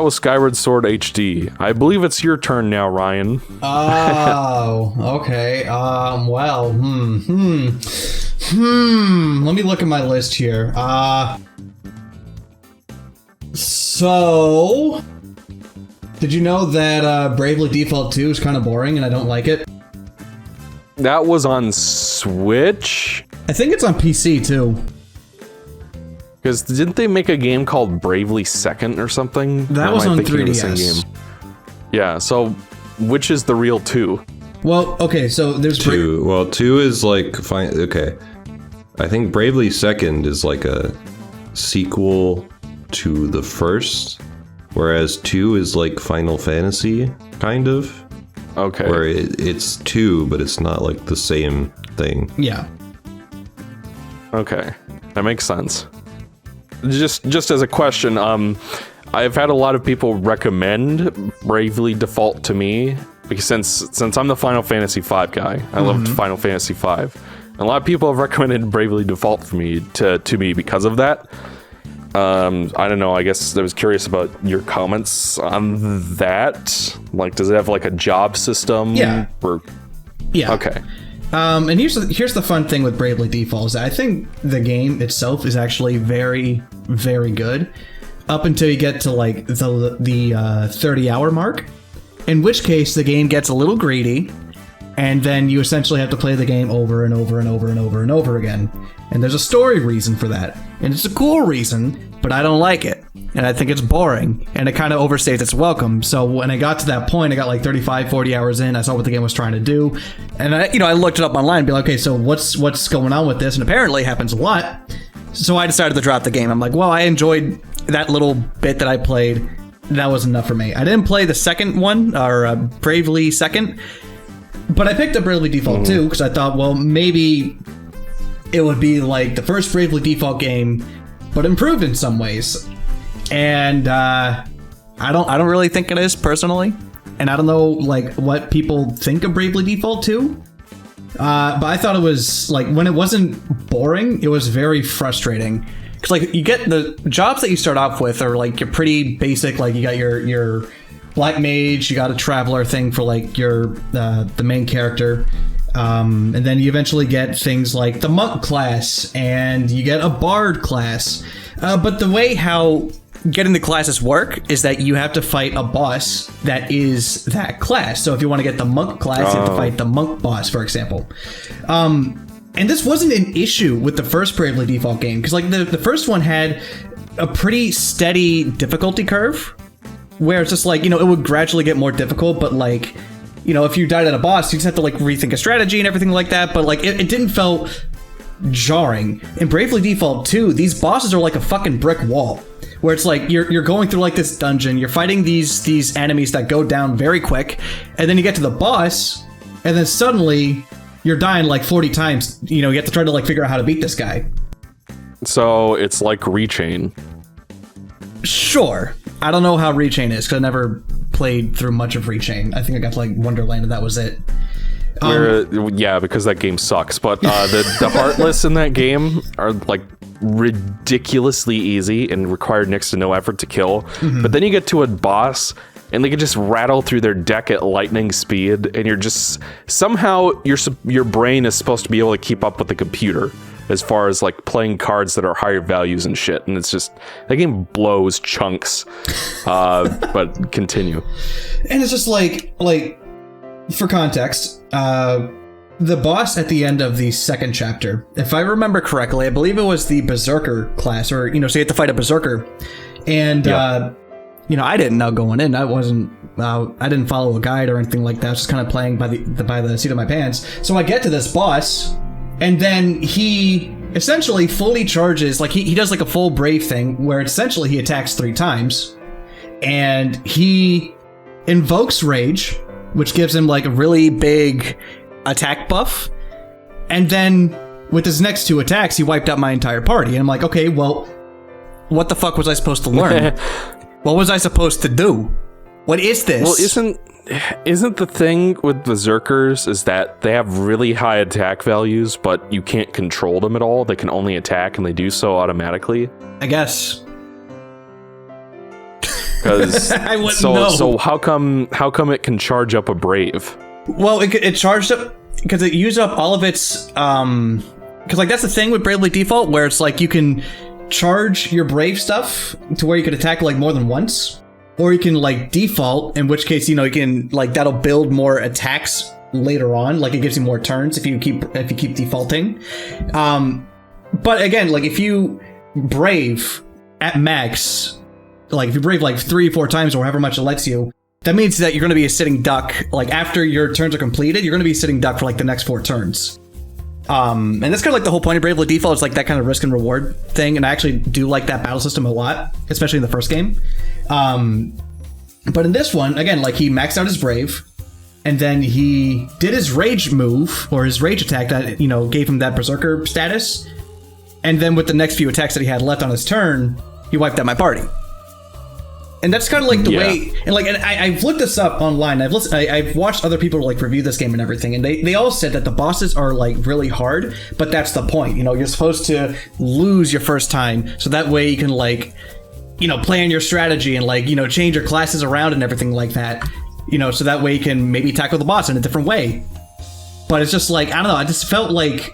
That was Skyward Sword HD. I believe it's your turn now, Ryan. Oh, okay. Well, Let me look at my list here. So, did you know that Bravely Default 2 is kind of boring and I don't like it? That was on Switch? I think it's on PC too. Because didn't they make a game called Bravely Second or something? That was on 3DS. Yeah, so which is the real 2? Well, okay, so there's 2. Well, 2 is like fine. Okay, I think Bravely Second is like a sequel to the first, whereas 2 is like Final Fantasy, kind of. Okay. Where it's 2, but it's not like the same thing. Yeah. Okay, that makes sense. Just as a question, I've had a lot of people recommend Bravely Default to me because since I'm the Final Fantasy V guy, I loved Final Fantasy V. And a lot of people have recommended Bravely Default for me to me because of that. I don't know. I guess I was curious about your comments on that. Like, does it have like a job system? Yeah. Yeah. Okay. And here's the fun thing with Bravely Default is that I think the game itself is actually very, very good up until you get to like the 30-hour mark, in which case the game gets a little greedy, and then you essentially have to play the game over and over and over and over and over again. And there's a story reason for that, and it's a cool reason, but I don't like it. And I think it's boring, and it kind of overstays its welcome. So when I got to that point, I got like 35, 40 hours in, I saw what the game was trying to do, and I looked it up online and be like, okay, so what's going on with this? And apparently it happens a lot. So I decided to drop the game. I'm like, well, I enjoyed that little bit that I played. That was enough for me. I didn't play the second one, or Bravely Second, but I picked up Bravely Default 2 because I thought, well, maybe it would be like the first Bravely Default game, but improved in some ways. And I don't really think it is personally, and I don't know like what people think of Bravely Default 2. But I thought it was like, when it wasn't boring, it was very frustrating. Because like you get the jobs that you start off with are like you're pretty basic. Like you got your black mage, you got a traveler thing for like your the main character. And then you eventually get things like the monk class, and you get a bard class. But the way how getting the classes work is that you have to fight a boss that is that class. So if you want to get the monk class, you have to fight the monk boss, for example. And this wasn't an issue with the first Bravely Default game, because like the first one had a pretty steady difficulty curve, where it's just like, it would gradually get more difficult, but like, if you died at a boss, you just have to like rethink a strategy and everything like that. But like it didn't feel jarring. In Bravely Default 2, these bosses are like a fucking brick wall, where it's like you're going through like this dungeon, you're fighting these enemies that go down very quick, and then you get to the boss, and then suddenly you're dying like 40 times. You have to try to like figure out how to beat this guy. So it's like Rechain. Sure. I don't know how Rechain is because I never played through much of Rechain. I think I got to like Wonderland and that was it. Yeah, because that game sucks. But the Heartless in that game are like ridiculously easy and require next to no effort to kill. But then you get to a boss and they can just rattle through their deck at lightning speed, and you're just somehow your brain is supposed to be able to keep up with the computer as far as like playing cards that are higher values and shit. And it's just, that game blows chunks. But continue. And it's just like for context, the boss at the end of the second chapter, if I remember correctly, I believe it was the Berserker class, or so you have to fight a Berserker, and I didn't know going in. I didn't follow a guide or anything like that. I was just kind of playing by the seat of my pants. So I get to this boss, and then he essentially fully charges. Like he does like a full brave thing, where essentially he attacks 3 times, and he invokes rage, which gives him like a really big attack buff. And then with his next 2 attacks, he wiped out my entire party. And I'm like, okay, well, what the fuck was I supposed to learn? What was I supposed to do? What is this? Well, isn't the thing with Berserkers is that they have really high attack values, but you can't control them at all? They can only attack, and they do so automatically? I guess. Because I wouldn't know. So how come it can charge up a Brave? Well, it charged up because it used up all of its because like that's the thing with Bravely Default, where it's like you can charge your Brave stuff to where you could attack like more than once, or you can like default, in which case you can like that'll build more attacks later on, like it gives you more turns if you keep defaulting. But again, like if you Brave at max, like if you Brave like 3-4 times or however much it lets you, that means that you're going to be a sitting duck. Like after your turns are completed, you're going to be a sitting duck for like the next 4 turns. And that's kind of like the whole point of Bravely Default. It's like that kind of risk and reward thing, and I actually do like that battle system a lot, especially in the first game. But in this one, again, like he maxed out his Brave, and then he did his rage move or his rage attack that gave him that berserker status, and then with the next few attacks that he had left on his turn, he wiped out my party. And that's kind of like the way, and I've looked this up online. I've watched other people like review this game and everything, and they all said that the bosses are like really hard, but that's the point. You're supposed to lose your first time, so that way you can like, plan your strategy and like change your classes around and everything like that. So that way you can maybe tackle the boss in a different way. But it's just like, I don't know. I just felt like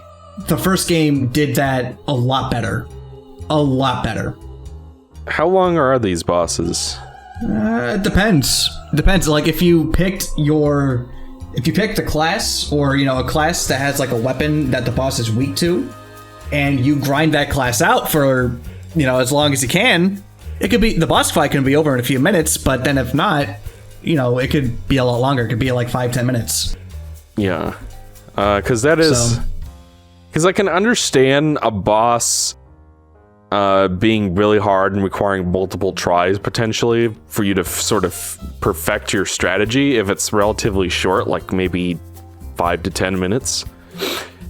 the first game did that a lot better. A lot better. How long are these bosses? It depends. Like if you picked a class or a class that has like a weapon that the boss is weak to, and you grind that class out for as long as you can, the boss fight can be over in a few minutes. But then if not, it could be a lot longer. It could be like 5-10 minutes. Yeah, because I can understand a boss being really hard and requiring multiple tries potentially for you to sort of perfect your strategy if it's relatively short, like maybe 5 to 10 minutes.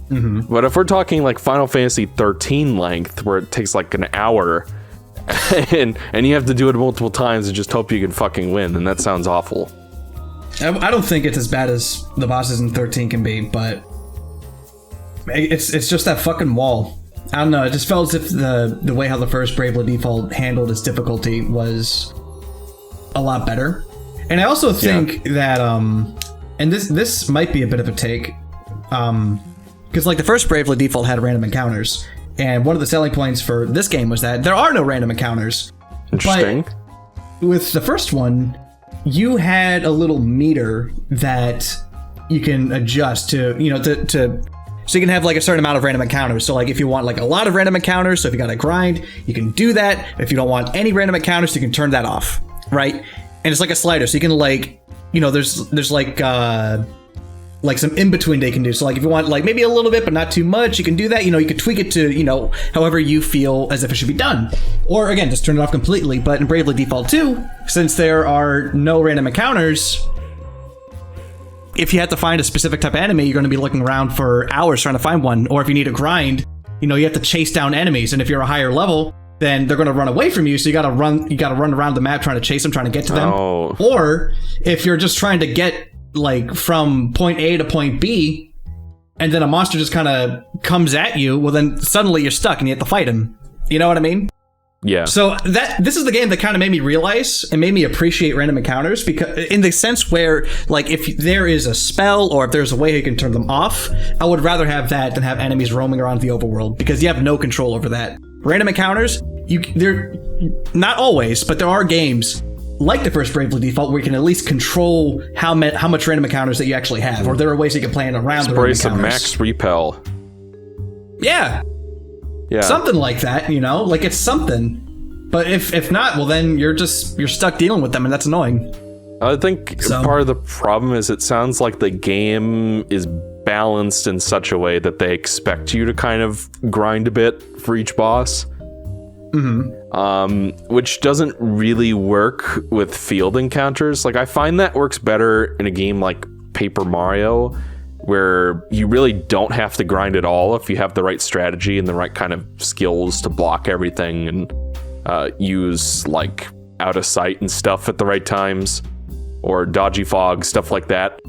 Mm-hmm. But if we're talking like Final Fantasy 13 length, where it takes like an hour and you have to do it multiple times and just hope you can fucking win, and that sounds awful. I don't think it's as bad as the bosses in 13 can be, but it's just that fucking wall. I don't know, it just felt as if the way how the first Bravely Default handled its difficulty was a lot better. And I also think that, and this might be a bit of a take, because like the first Bravely Default had random encounters, and one of the selling points for this game was that there are no random encounters. Interesting. But with the first one, you had a little meter that you can adjust to, so you can have like a certain amount of random encounters. So like if you want like a lot of random encounters, so if you got to grind, you can do that. If you don't want any random encounters, you can turn that off, right? And it's like a slider, so you can like, there's like some in between they can do. So like if you want like maybe a little bit but not too much, you can do that. You can tweak it to however you feel as if it should be done, or again just turn it off completely. But in Bravely Default 2, since there are no random encounters, if you have to find a specific type of enemy, you're going to be looking around for hours trying to find one. Or if you need to grind, you have to chase down enemies. And if you're a higher level, then they're going to run away from you. So you got to run around the map trying to chase them, trying to get to them. Oh. Or if you're just trying to get like from point A to point B, and then a monster just kind of comes at you, well then suddenly you're stuck and you have to fight him. You know what I mean? Yeah. So this is the game that kind of made me realize and made me appreciate random encounters, because in the sense where like if there is a spell or if there's a way you can turn them off, I would rather have that than have enemies roaming around the overworld, because you have no control over that. Random encounters, they're not always, but there are games like the first Bravely Default where you can at least control how much random encounters that you actually have, or there are ways you can plan around the random encounters. Spray some max repel. Yeah. Yeah. Something like that, like it's something. But if not, well then you're stuck dealing with them, and that's annoying. I think part of the problem is it sounds like the game is balanced in such a way that they expect you to kind of grind a bit for each boss. Mm-hmm. Which doesn't really work with field encounters. Like I find that works better in a game like Paper Mario, where you really don't have to grind at all if you have the right strategy and the right kind of skills to block everything and use like out of sight and stuff at the right times, or dodgy fog, stuff like that.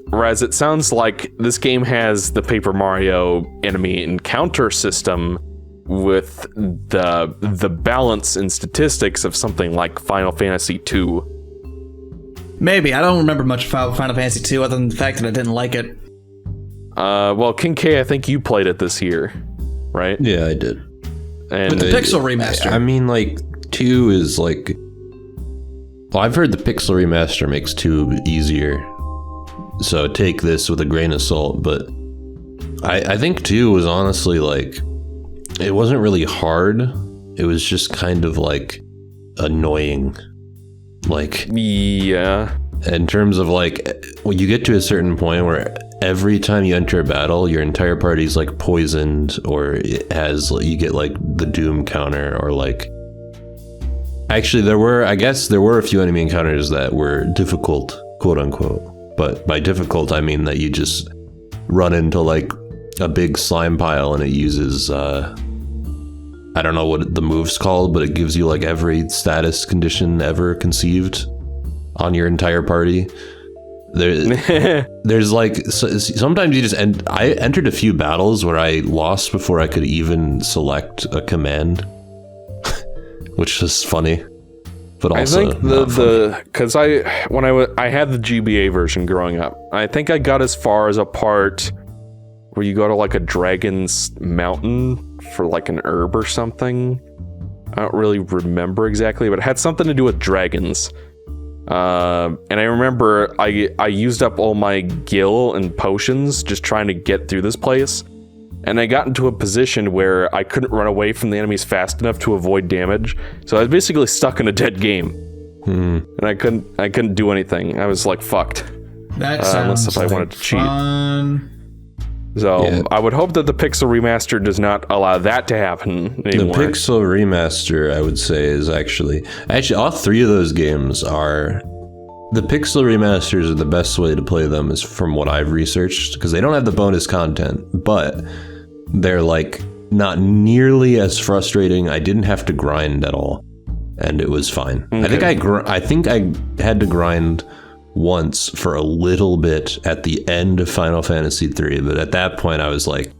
Whereas it sounds like this game has the Paper Mario enemy encounter system, with the balance and statistics of something like Final Fantasy II. Maybe. I don't remember much about Final Fantasy 2 other than the fact that I didn't like it. Well, King K, I think you played it this year, right? Yeah, I did. And With the Pixel remaster. I mean, like, 2 is like... Well, I've heard the Pixel remaster makes 2 easier. So take this with a grain of salt, but I think 2 was honestly like... It wasn't really hard. It was just kind of like annoying. Like... Yeah. In terms of like, when you get to a certain point where every time you enter a battle, your entire party's like poisoned, or it has, you get like the doom counter, or like... Actually, I guess there were a few enemy encounters that were difficult, quote unquote. But by difficult, I mean that you just run into like a big slime pile and it uses, I don't know what the move's called, but it gives you like every status condition ever conceived on your entire party. There's like, sometimes you just I entered a few battles where I lost before I could even select a command, which is funny. But also, I think because I had the GBA version growing up. I think I got as far as a part where you go to like a dragon's mountain for like an herb or something. I don't really remember exactly, but it had something to do with dragons. And I remember I used up all my gil and potions just trying to get through this place. And I got into a position where I couldn't run away from the enemies fast enough to avoid damage. So I was basically stuck in a dead game. And I couldn't do anything. I was like fucked. That sounds unless if I wanted to cheat. Fun. So Yeah. I would hope that the Pixel remaster does not allow that to happen anymore. The Pixel remaster, I would say, is actually all 3 of those games are... The Pixel remasters are the best way to play them, is from what I've researched, because they don't have the bonus content, but they're like not nearly as frustrating. I didn't have to grind at all, and it was fine. Okay. I think I had to grind once for a little bit at the end of Final Fantasy 3, but at that point I was like,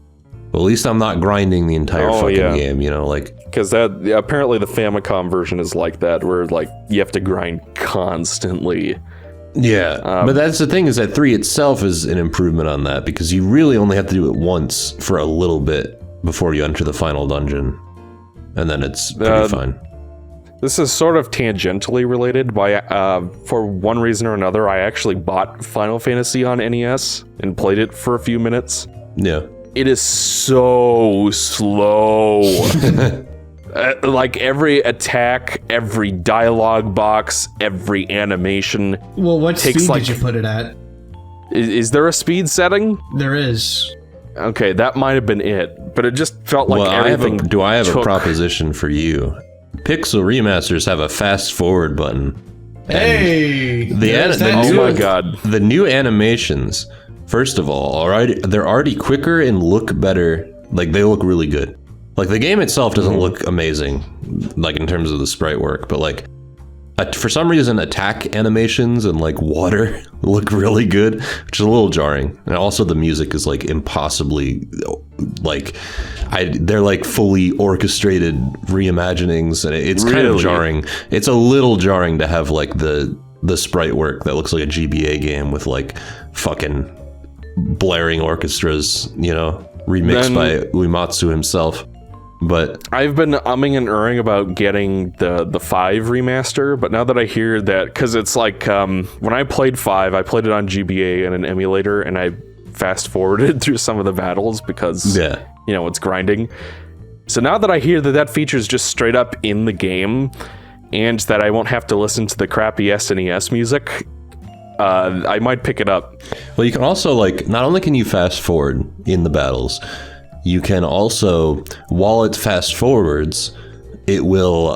well, at least I'm not grinding the entire game, you know, like... Because apparently the Famicom version is like that, where like you have to grind constantly. Yeah, but that's the thing, is that 3 itself is an improvement on that, because you really only have to do it once for a little bit before you enter the final dungeon, and then it's pretty fine. This is sort of tangentially related. For one reason or another, I actually bought Final Fantasy on NES and played it for a few minutes. Yeah. It is so slow. Like every attack, every dialogue box, every animation. Well, what takes speed like, did you put it at? Is there a speed setting? There is. Okay, that might have been it, but it just felt like everything. I have a proposition for you. Pixel remasters have a fast forward button. Hey! Oh my god. The new animations, first of all, they're already quicker and look better. Like, they look really good. Like, the game itself doesn't look amazing, like, in terms of the sprite work, but, like, for some reason, attack animations and, like, water look really good, which is a little jarring. And also the music is, like, impossibly, like, they're, like, fully orchestrated reimaginings, and it's kind of jarring. It's a little jarring to have, like, the sprite work that looks like a GBA game with, like, fucking blaring orchestras, you know, remixed by Uematsu himself. But I've been umming and erring about getting the 5 remaster, but now that I hear that, because it's like, when I played 5, I played it on GBA and an emulator, and I fast forwarded through some of the battles because, you know, it's grinding. So now that I hear that feature's just straight up in the game, and that I won't have to listen to the crappy SNES music, I might pick it up. Well, you can also, like, not only can you fast forward in the battles, you can also, while it fast forwards, it will,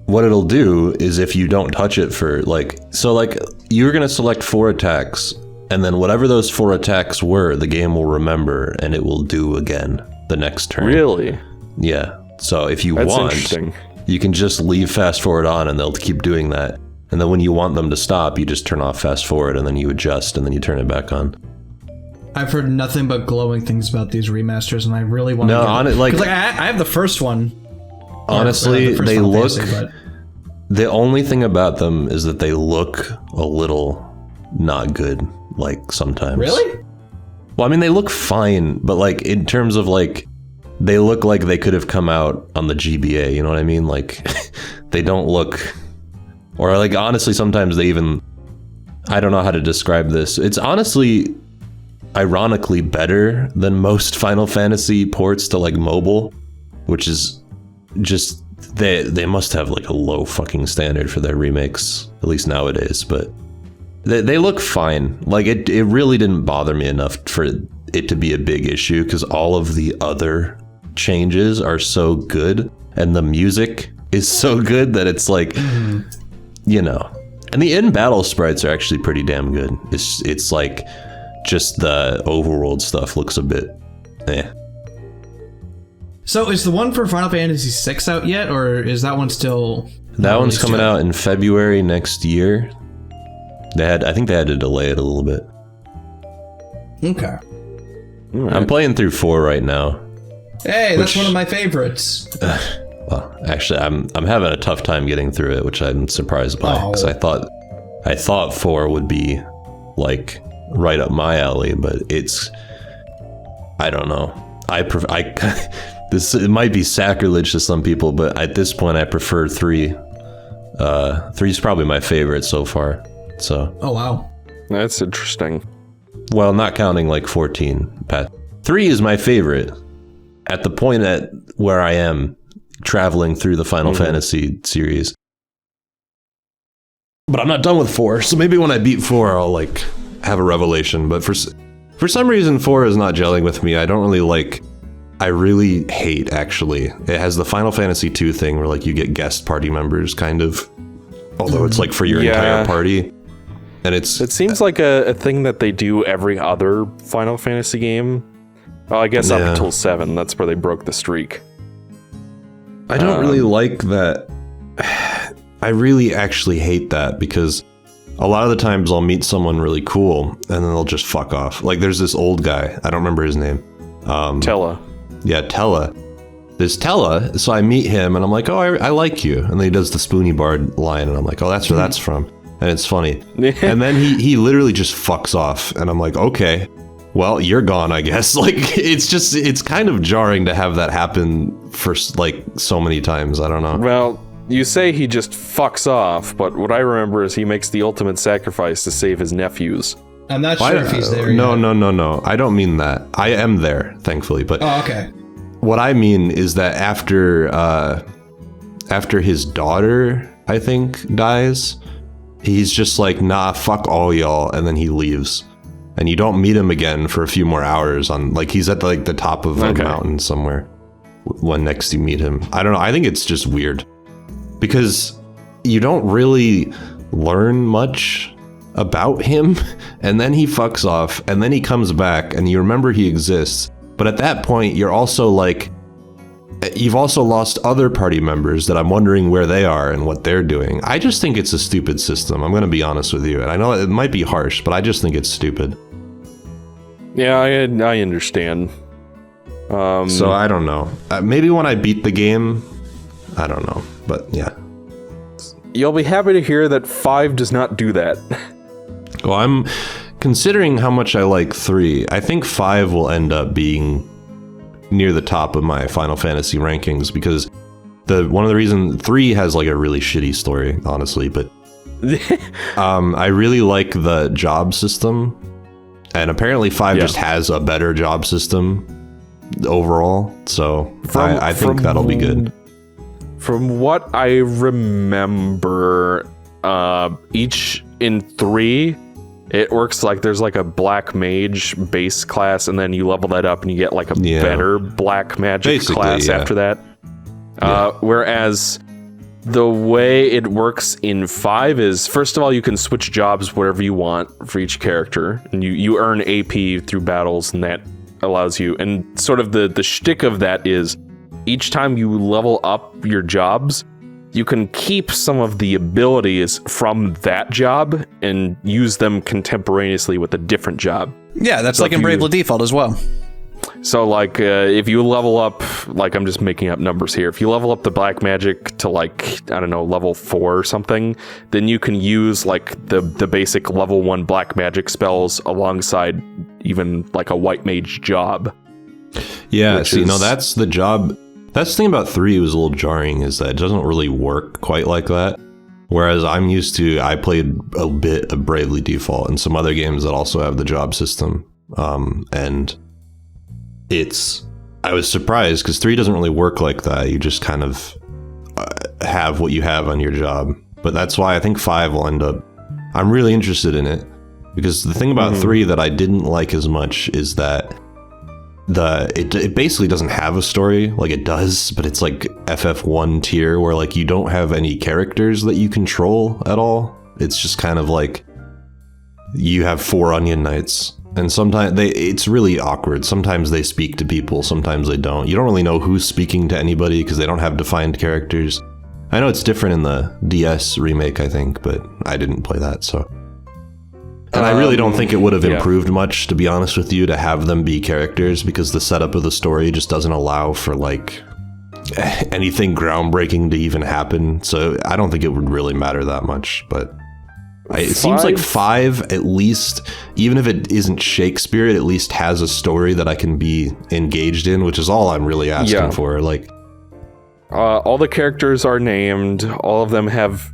what it'll do is, if you don't touch it for, like, so, like, you're going to select 4 attacks, and then whatever those 4 attacks were, the game will remember, and it will do again the next turn. Really? Yeah. So if you That's want, interesting. You can just leave fast forward on, and they'll keep doing that. And then when you want them to stop, you just turn off fast forward, and then you adjust, and then you turn it back on. I've heard nothing but glowing things about these remasters, and I really want to. No, I have the first one. Honestly, they Final look. Fantasy, The only thing about them is that they look a little not good. Like sometimes. Really? Well, I mean, they look fine, but like in terms of like, they look like they could have come out on the GBA. You know what I mean? Like, they don't look. Or like honestly, sometimes they even. I don't know how to describe this. It's honestly, ironically, better than most Final Fantasy ports to like mobile, which is just they must have like a low fucking standard for their remakes, at least nowadays. But they look fine. Like it really didn't bother me enough for it to be a big issue because all of the other changes are so good and the music is so good that it's like, you know. And the in-battle sprites are actually pretty damn good. It's like just the overworld stuff looks a bit So is the one for Final Fantasy VI out yet, or is that one still? That one's coming out in February next year. I think they had to delay it a little bit. Okay. Right. I'm playing through 4 right now. Hey, that's one of my favorites. Well, actually, I'm having a tough time getting through it, which I'm surprised by because I thought 4 would be like right up my alley, but I don't know. It might be sacrilege to some people, but at this point, I prefer 3. 3 is probably my favorite so far. So. Oh wow, That's interesting. Well, not counting like 14, Pat. 3 is my favorite. At the point at where I am traveling through the Final Fantasy series. But I'm not done with 4, so maybe when I beat 4, I'll like have a revelation. But for some reason, 4 is not gelling with me. I don't really like. I really hate, actually. It has the Final Fantasy 2 thing where like you get guest party members, kind of. Although it's like for your entire party. And it seems like a thing that they do every other Final Fantasy game. Well, I guess up until 7, that's where they broke the streak. I don't really like that. I really actually hate that because a lot of the times I'll meet someone really cool and then they'll just fuck off. Like there's this old guy. I don't remember his name. Tella. Yeah, Tella. There's Tella. So I meet him and I'm like, oh, I like you. And then he does the Spoony Bard line and I'm like, oh, that's where that's from. And it's funny. And then he literally just fucks off. And I'm like, okay, well, you're gone, I guess. Like, it's kind of jarring to have that happen for like so many times. I don't know. Well, you say he just fucks off, but what I remember is he makes the ultimate sacrifice to save his nephews. I'm not sure if he's there No, yet. no. I don't mean that. I am there, thankfully. But okay. What I mean is that after his daughter, I think, dies, he's just like, nah, fuck all y'all, and then he leaves. And you don't meet him again for a few more hours on, like, he's at like the top of a mountain somewhere when next you meet him. I don't know. I think it's just weird because you don't really learn much about him, and then he fucks off, and then he comes back, and you remember he exists. But at that point, you're also like, you've also lost other party members that I'm wondering where they are and what they're doing. I just think it's a stupid system. I'm going to be honest with you. And I know it might be harsh, but I just think it's stupid. Yeah, I understand. So I don't know. Maybe when I beat the game, I don't know. But yeah. You'll be happy to hear that 5 does not do that. Well, I'm considering how much I like 3. I think 5 will end up being near the top of my Final Fantasy rankings because one of the reasons 3 has like a really shitty story, honestly, but I really like the job system, and apparently 5 just has a better job system overall, so I think that'll be good. From what I remember, each in 3, it works like there's like a black mage base class, and then you level that up and you get like a better black magic basically, class after that. Whereas the way it works in 5 is, first of all, you can switch jobs whatever you want for each character, and you earn AP through battles, and that allows you. And sort of the shtick of that is each time you level up your jobs, you can keep some of the abilities from that job and use them contemporaneously with a different job. Yeah, that's So like in if you- Bravely Default as well. So, like, if you level up, like, I'm just making up numbers here. If you level up the black magic to, like, I don't know, level 4 or something, then you can use, like, the basic level 1 black magic spells alongside even, like, a white mage job. Yeah, see, no, that's the job. That's the thing about 3 was a little jarring, is that it doesn't really work quite like that. Whereas I played a bit of Bravely Default and some other games that also have the job system. And I was surprised because 3 doesn't really work like that. You just kind of have what you have on your job. But that's why I think 5 will end up, I'm really interested in it. Because the thing about 3 that I didn't like as much is that it basically doesn't have a story. Like, it does, but it's like FF1 tier where, like, you don't have any characters that you control at all. It's just kind of like you have 4 Onion Knights, and sometimes it's really awkward. Sometimes they speak to people, sometimes they don't. You don't really know who's speaking to anybody because they don't have defined characters. I know it's different in the DS remake, I think, but I didn't play that, so. And I really don't think it would have improved much, to be honest with you, to have them be characters, because the setup of the story just doesn't allow for, like, anything groundbreaking to even happen. So I don't think it would really matter that much. But it seems like 5, at least, even if it isn't Shakespeare, it at least has a story that I can be engaged in, which is all I'm really asking for. Like, all the characters are named. All of them have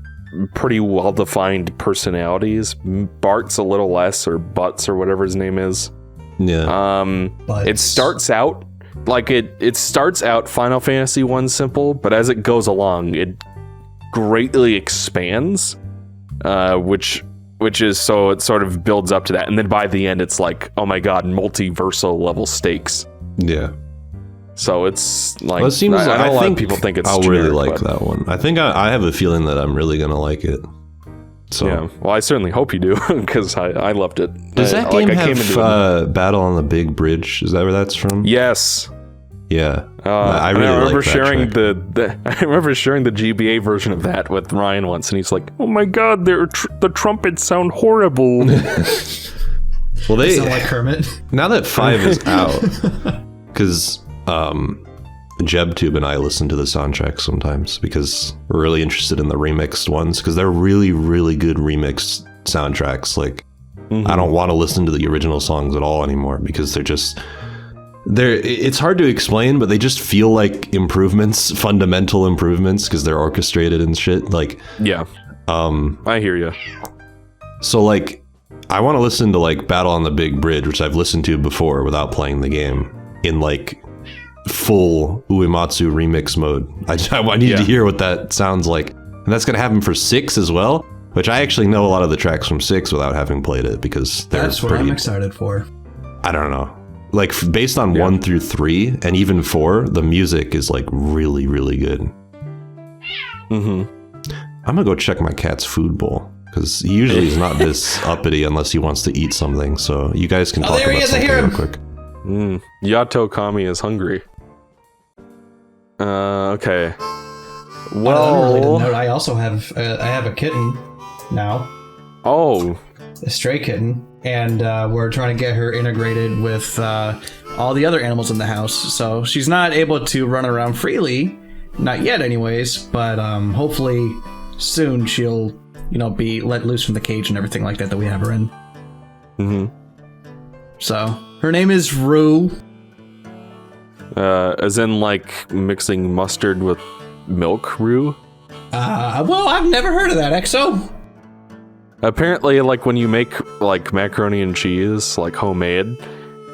pretty well-defined personalities. Bart's a little less, or Butts, or whatever his name is. Yeah. It starts out like it starts out Final Fantasy 1 simple, but as it goes along, it greatly expands, which is, so it sort of builds up to that, and then by the end, it's like, oh my god, multiversal level stakes. Yeah. So it's like, well, it seems, I know a lot of think people think it's I'll generic, really like but that one. I think I have a feeling that I'm really gonna like it. So yeah, well, I certainly hope you do, because I loved it. Does that game have Battle on the Big Bridge? Is that where that's from? Yes. Yeah. I remember like sharing I remember sharing the GBA version of that with Ryan once, and he's like, "Oh my god, the trumpets sound horrible." Well, they sound like Kermit. Now that 5 is out, because JebTube and I listen to the soundtrack sometimes because we're really interested in the remixed ones, because they're really, really good remixed soundtracks. Like, I don't want to listen to the original songs at all anymore, because it's hard to explain, but they just feel like improvements, fundamental improvements, because they're orchestrated and shit. Like, yeah, I hear you. So, like, I want to listen to, like, Battle on the Big Bridge, which I've listened to before without playing the game, in, like, full Uematsu remix mode. I need to hear what that sounds like. And that's going to happen for 6 as well, which I actually know a lot of the tracks from 6 without having played it, because that's what I'm excited for. I don't know. Like, based on 1 through 3 and even 4, the music is, like, really, really good. I'm gonna go check my cat's food bowl, because he usually is not this uppity unless he wants to eat something. So you guys can talk about something real quick. Yato Kami is hungry. Okay. Well, note, I also have I have a kitten now. Oh, a stray kitten, and we're trying to get her integrated with all the other animals in the house. So she's not able to run around freely, not yet, anyways. But hopefully soon she'll, be let loose from the cage and everything like that we have her in. So her name is Rue. As in, like, mixing mustard with milk, Rue? Well, I've never heard of that, EXO. Apparently, like, when you make, like, macaroni and cheese, like, homemade,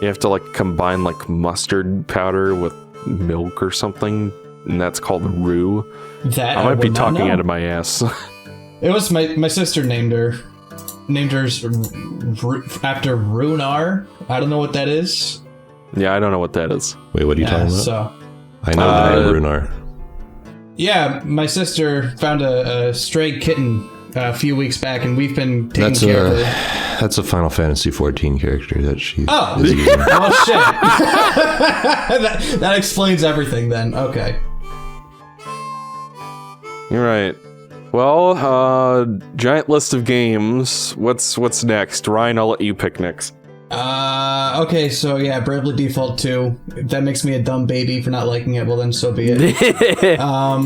you have to, like, combine, like, mustard powder with milk or something, and that's called Rue. That I might be talking out of my ass. It was my sister named her after Runar. I don't know what that is. Yeah, I don't know what that is. Wait, what are you talking about? So, I know the name Runar. Yeah, my sister found a stray kitten a few weeks back, and we've been taking care of her. That's a Final Fantasy 14 character that she is using. Oh, shit. that explains everything then. Okay. You're right. Well, giant list of games. What's next? Ryan, I'll let you pick next. Okay, so yeah, Bravely Default 2. If that makes me a dumb baby for not liking it, well then so be it. How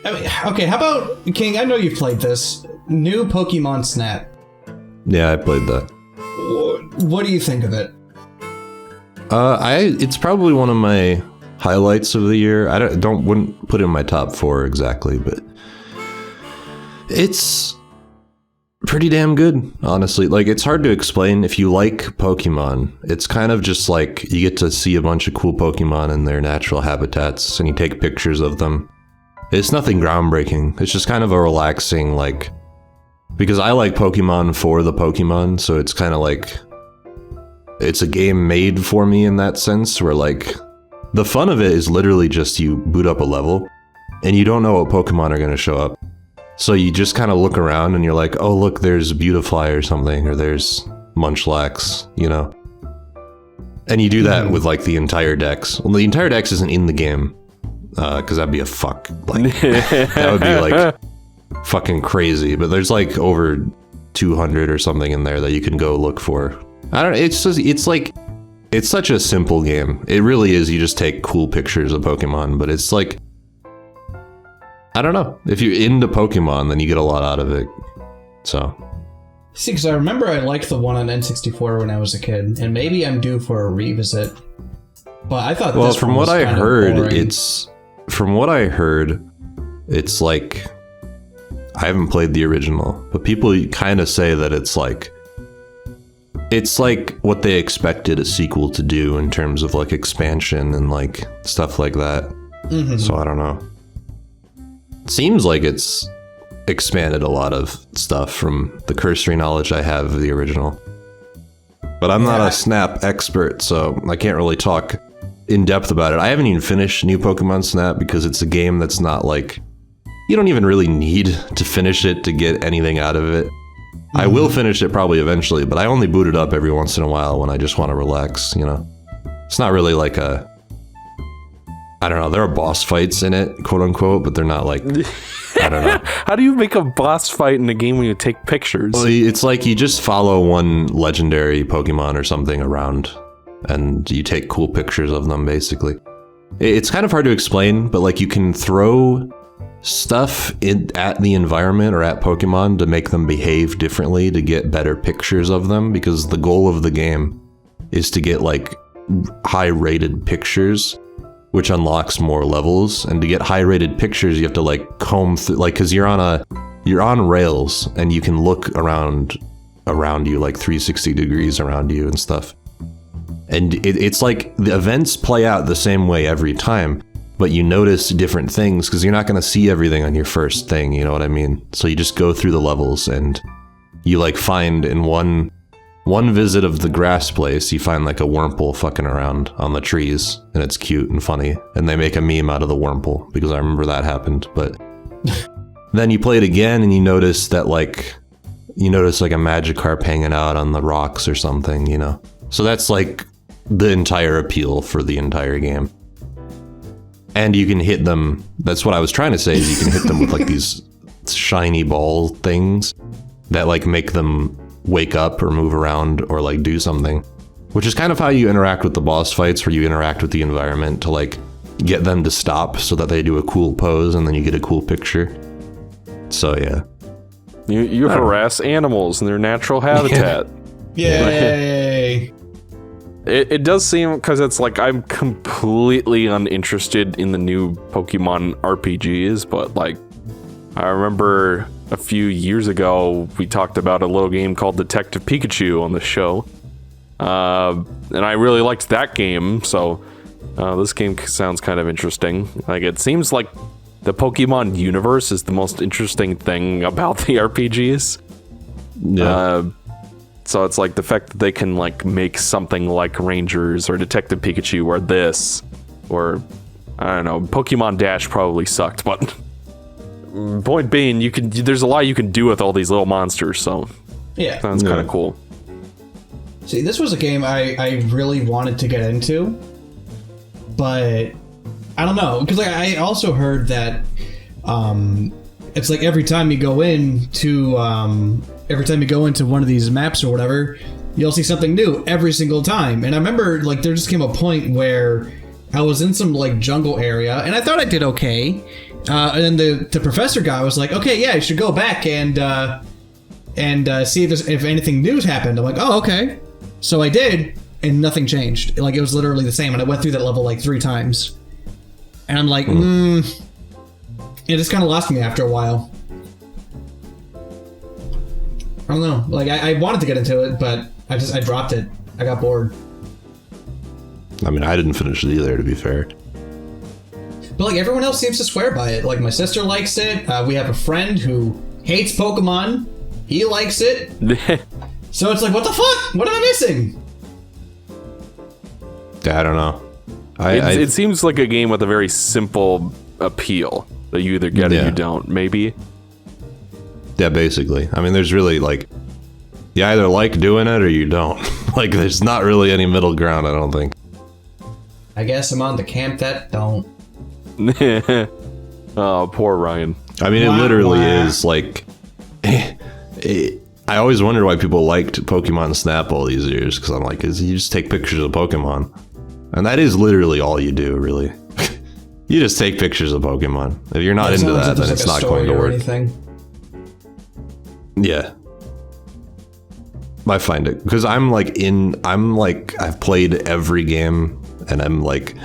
about King? I know you've played this new Pokemon Snap. Yeah, I played that. What do you think of it? It's probably one of my highlights of the year. I wouldn't put it in my top 4 exactly, but it's pretty damn good, honestly. Like, it's hard to explain. If you like Pokemon, it's kind of just like you get to see a bunch of cool Pokemon in their natural habitats and you take pictures of them. It's nothing groundbreaking. It's just kind of a relaxing, like, because I like Pokemon for the Pokemon, so it's kind of like it's a game made for me in that sense, where like the fun of it is literally just you boot up a level and you don't know what Pokemon are going to show up. So you just kind of look around and you're like, oh, look, there's Beautifly or something, or there's Munchlax, you know? And you do that with like the entire dex. Well, the entire dex isn't in the game, because that'd be a fuck. Like, that would be like fucking crazy. But there's like over 200 or something in there that you can go look for. I don't know. It's just, it's like, it's such a simple game. It really is. You just take cool pictures of Pokemon, but it's like, I don't know. If you're into Pokemon, then you get a lot out of it. So. See, because I remember I liked the one on N64 when I was a kid, and maybe I'm due for a revisit. But I thought this from one was what I kind of heard, boring. it's like, I haven't played the original, but people kind of say that it's like what they expected a sequel to do in terms of like expansion and like stuff like that. Mm-hmm. So I don't know. Seems like it's expanded a lot of stuff from the cursory knowledge I have of the original. But I'm not a Snap expert, so I can't really talk in depth about it. I haven't even finished New Pokemon Snap because it's a game that's not like, you don't even really need to finish it to get anything out of it. Mm-hmm. I will finish it probably eventually, but I only boot it up every once in a while when I just want to relax, you know? It's not really like a, I don't know, there are boss fights in it, quote unquote, but they're not like, I don't know. How do you make a boss fight in a game when you take pictures? Well, it's like you just follow one legendary Pokemon or something around and you take cool pictures of them, basically. It's kind of hard to explain, but like you can throw stuff at the environment or at Pokemon to make them behave differently to get better pictures of them, because the goal of the game is to get like high rated pictures, which unlocks more levels. And to get high rated pictures, you have to like comb through, like, because you're on rails and you can look around you, like 360 degrees around you and stuff. And it's like the events play out the same way every time, but you notice different things because you're not going to see everything on your first thing, you know what I mean? So you just go through the levels and you like find in one visit of the grass place, you find like a Wurmple fucking around on the trees, and it's cute and funny, and they make a meme out of the Wurmple because I remember that happened. But then you play it again and you notice like a Magikarp hanging out on the rocks or something, you know? So that's like the entire appeal for the entire game. And you can hit them, that's what I was trying to say, is you can hit them with like these shiny ball things that like make them wake up or move around or like do something, which is kind of how you interact with the boss fights, where you interact with the environment to like get them to stop so that they do a cool pose and then you get a cool picture. So yeah. You harass animals in their natural habitat. Yay! It does seem, because it's like I'm completely uninterested in the new Pokemon RPGs, but like I remember a few years ago we talked about a little game called Detective Pikachu on the show, and I really liked that game. So this game sounds kind of interesting. Like, it seems like the Pokemon universe is the most interesting thing about the RPGs. Yeah. So it's like the fact that they can like make something like Rangers or Detective Pikachu or this, or I don't know, Pokemon Dash probably sucked, but point being, there's a lot you can do with all these little monsters, so yeah, sounds kind of cool. See, this was a game I really wanted to get into, but I don't know, because like, I also heard that it's like every time you go into one of these maps or whatever, you'll see something new every single time. And I remember, like, there just came a point where I was in some, like, jungle area, and I thought I did okay. And then the professor guy was like, okay, yeah, you should go back and see if anything new's happened. I'm like, oh, okay. So I did, and nothing changed. Like, it was literally the same, and I went through that level, like, 3 times. And I'm like, it just kind of lost me after a while. I don't know. Like, I wanted to get into it, but I dropped it. I got bored. I mean, I didn't finish it either, to be fair. But, like, everyone else seems to swear by it. Like, my sister likes it. We have a friend who hates Pokemon. He likes it. So it's like, what the fuck? What am I missing? I don't know. It seems like a game with a very simple appeal that you either get or you don't, maybe. Yeah, basically. I mean, there's really, like, you either like doing it or you don't. Like, there's not really any middle ground, I don't think. I guess I'm on the camp that don't. Oh, poor Ryan. I mean, it literally is, like... I always wondered why people liked Pokemon Snap all these years, because I'm like, you just take pictures of Pokemon. And that is literally all you do, really. You just take pictures of Pokemon. If you're not into that, then it's not going to work. Anything. Yeah. I find it, because I've played every game, and I'm like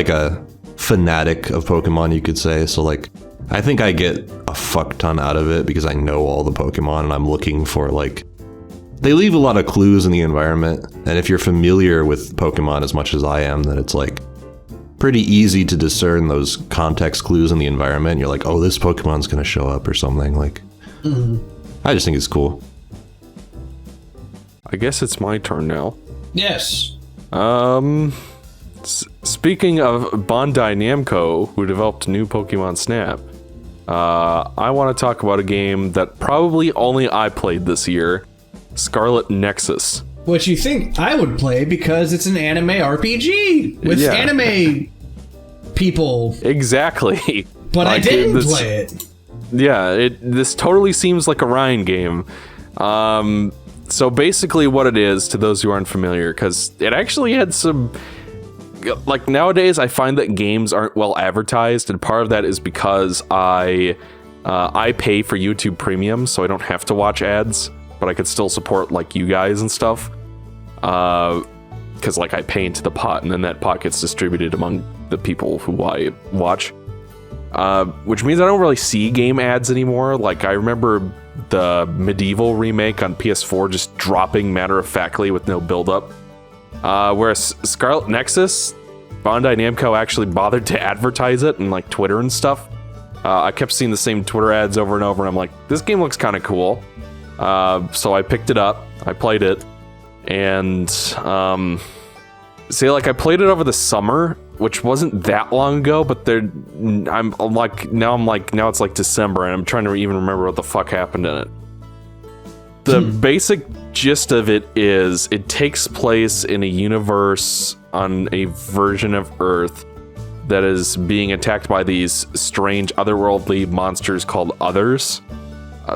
a fanatic of Pokemon, you could say. So, like, I think I get a fuck ton out of it because I know all the Pokemon, and I'm looking for, like, they leave a lot of clues in the environment, and if you're familiar with Pokemon as much as I am, then it's, like, pretty easy to discern those context clues in the environment. You're like, oh, this Pokemon's gonna show up or something. Like, I just think it's cool. I guess it's my turn now. Yes. Speaking of Bandai Namco, who developed new Pokemon Snap, I want to talk about a game that probably only I played this year, Scarlet Nexus. Which you think I would play because it's an anime RPG with anime people. Exactly. But like, I didn't play it. Yeah, this totally seems like a Ryan game. So basically what it is, to those who aren't familiar, because it actually had some... Like, nowadays, I find that games aren't well advertised, and part of that is because I pay for YouTube Premium, so I don't have to watch ads, but I could still support, like, you guys and stuff. Because, like, I pay into the pot, and then that pot gets distributed among the people who I watch. Which means I don't really see game ads anymore. Like, I remember the Medieval remake on PS4 just dropping matter-of-factly with no build-up. Whereas Scarlet Nexus, Bandai Namco actually bothered to advertise it in, like, Twitter and stuff. I kept seeing the same Twitter ads over and over, and I'm like, this game looks kind of cool. So I picked it up, I played it, and I played it over the summer, which wasn't that long ago, but now it's like December, and I'm trying to even remember what the fuck happened in it. The basic gist of it is it takes place in a universe on a version of Earth that is being attacked by these strange otherworldly monsters called Others.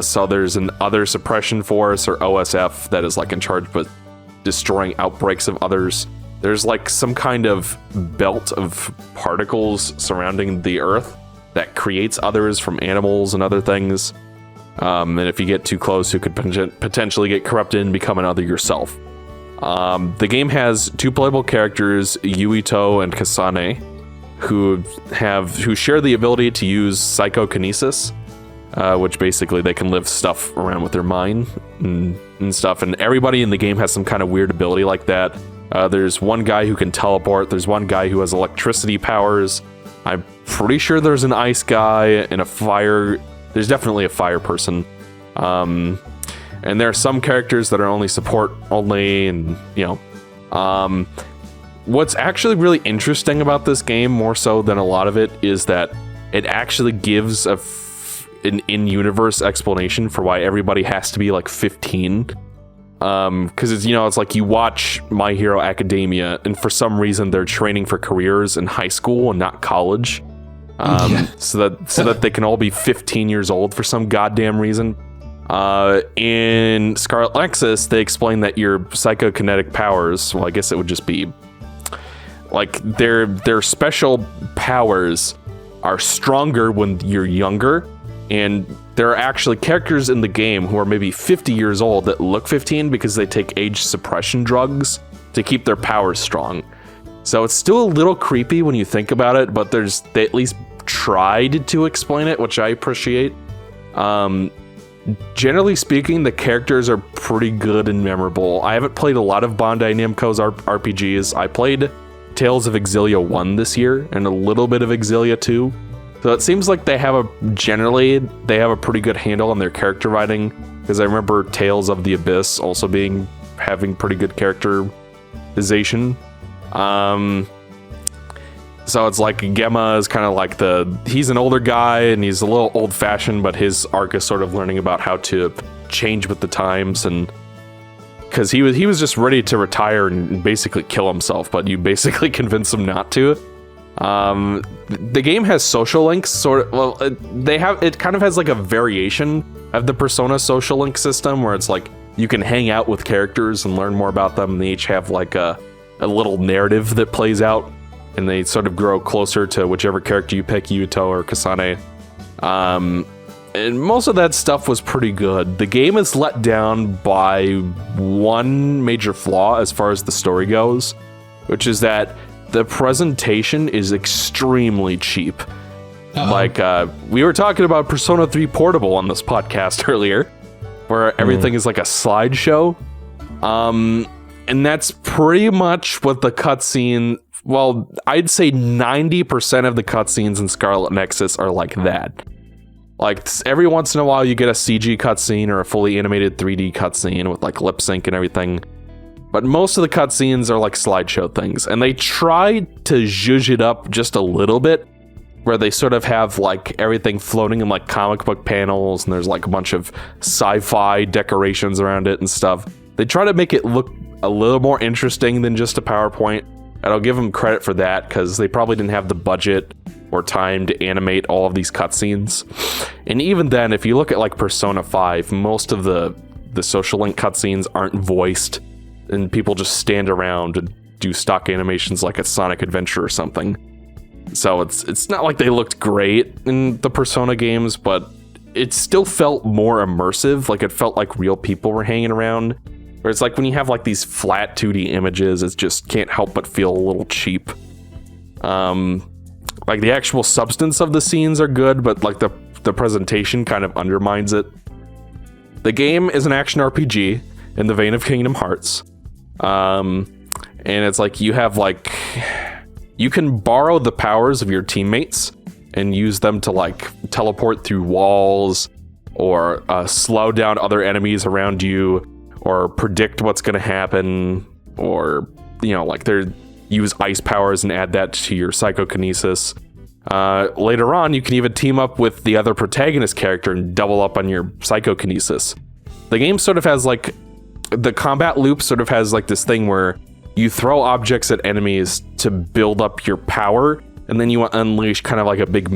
So there's an Other Suppression Force, or OSF, that is, like, in charge of destroying outbreaks of Others. There's, like, some kind of belt of particles surrounding the Earth that creates Others from animals and other things. And if you get too close, you could potentially get corrupted and become an Other yourself. The game has 2 playable characters, Yuito and Kasane, who share the ability to use psychokinesis, which basically they can lift stuff around with their mind and stuff. And everybody in the game has some kind of weird ability like that. There's one guy who can teleport. There's one guy who has electricity powers. I'm pretty sure there's an ice guy and a fire. There's definitely a fire person. And there are some characters that are only support only, and, you know. What's actually really interesting about this game, more so than a lot of it, is that it actually gives an in-universe explanation for why everybody has to be, like, 15. Because it's like you watch My Hero Academia, and for some reason they're training for careers in high school and not college. So that they can all be 15 years old for some goddamn reason. In Scarlet Nexus, they explain that your psychokinetic powers, well, I guess it would just be like their special powers are stronger when you're younger, and there are actually characters in the game who are maybe 50 years old that look 15 because they take age suppression drugs to keep their powers strong. So it's still a little creepy when you think about it, but they at least tried to explain it, which I appreciate. Generally speaking, the characters are pretty good and memorable. I haven't played a lot of Bandai Namco's RPGs. I played Tales of Xillia 1 this year and a little bit of Xillia 2. So it seems like they have a pretty good handle on their character writing, because I remember Tales of the Abyss also having pretty good characterization. So it's like Gemma is kind of like he's an older guy and he's a little old-fashioned, but his arc is sort of learning about how to change with the times, and because he was just ready to retire and basically kill himself, but you basically convince him not to. The game has social links, it kind of has like a variation of the Persona social link system, where it's like you can hang out with characters and learn more about them, and they each have like a little narrative that plays out, and they sort of grow closer to whichever character you pick, Yuto or Kasane. And most of that stuff was pretty good. The game is let down by one major flaw as far as the story goes, which is that the presentation is extremely cheap. Uh-oh. Like, we were talking about Persona 3 Portable on this podcast earlier, where everything is like a slideshow. And that's pretty much what the cutscene... Well, I'd say 90% of the cutscenes in Scarlet Nexus are like that. Like, every once in a while you get a CG cutscene or a fully animated 3D cutscene with like lip sync and everything. But most of the cutscenes are like slideshow things, and they try to zhuzh it up just a little bit, where they sort of have like everything floating in like comic book panels, and there's like a bunch of sci-fi decorations around it and stuff. They try to make it look a little more interesting than just a PowerPoint, and I'll give them credit for that, because they probably didn't have the budget or time to animate all of these cutscenes. And even then, if you look at like Persona 5, most of the social link cutscenes aren't voiced, and people just stand around and do stock animations like a Sonic Adventure or something. So it's not like they looked great in the Persona games, but it still felt more immersive. Like, it felt like real people were hanging around. Where it's like when you have like these flat 2D images, it just can't help but feel a little cheap. Like, the actual substance of the scenes are good, but like the presentation kind of undermines it. The game is an action RPG in the vein of Kingdom Hearts. And it's like you can borrow the powers of your teammates and use them to like teleport through walls, or slow down other enemies around you, or predict what's going to happen, or, you know, like use ice powers and add that to your psychokinesis. Later on, you can even team up with the other protagonist character and double up on your psychokinesis. The game sort of has like, the combat loop sort of has like this thing where you throw objects at enemies to build up your power, and then you unleash kind of like a big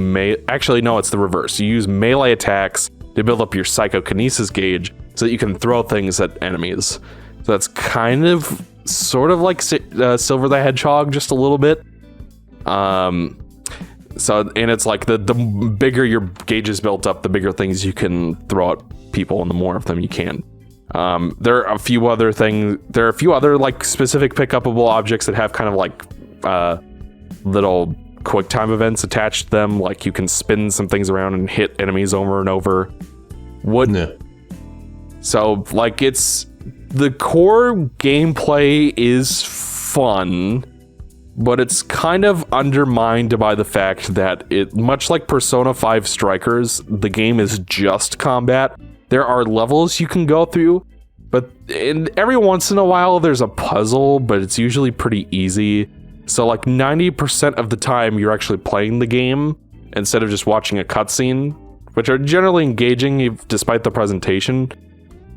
actually, no, it's the reverse. You use melee attacks to build up your psychokinesis gauge so that you can throw things at enemies. So that's kind of sort of like Silver the Hedgehog, just a little bit. So, and it's like the bigger your gauge is built up, the bigger things you can throw at people, and the more of them you can. There are a few other like specific pick-upable objects that have kind of like little quick time events attached to them. Like, you can spin some things around and hit enemies over and over. So like, the core gameplay is fun, but it's kind of undermined by the fact that much like Persona 5 Strikers, the game is just combat. There are levels you can go through, but every once in a while there's a puzzle, but it's usually pretty easy. So like 90% of the time you're actually playing the game instead of just watching a cutscene, which are generally engaging despite the presentation.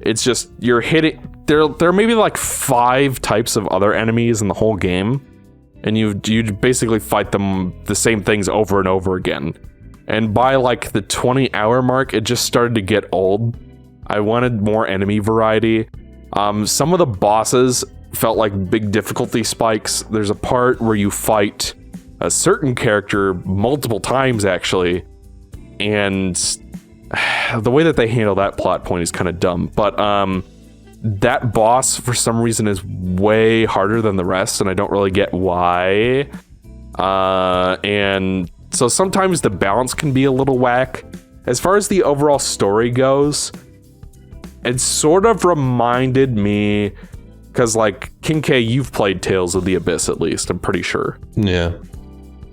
It's just, you're hitting... There are maybe like 5 types of other enemies in the whole game, and you basically fight them the same things over and over again. And by like the 20-hour mark, it just started to get old. I wanted more enemy variety. Some of the bosses felt like big difficulty spikes. There's a part where you fight a certain character multiple times, actually, and the way that they handle that plot point is kind of dumb. But that boss, for some reason, is way harder than the rest, and I don't really get why. And so sometimes the balance can be a little whack. As far as the overall story goes, it sort of reminded me, because like King K, you've played Tales of the Abyss at least, I'm pretty sure. Yeah.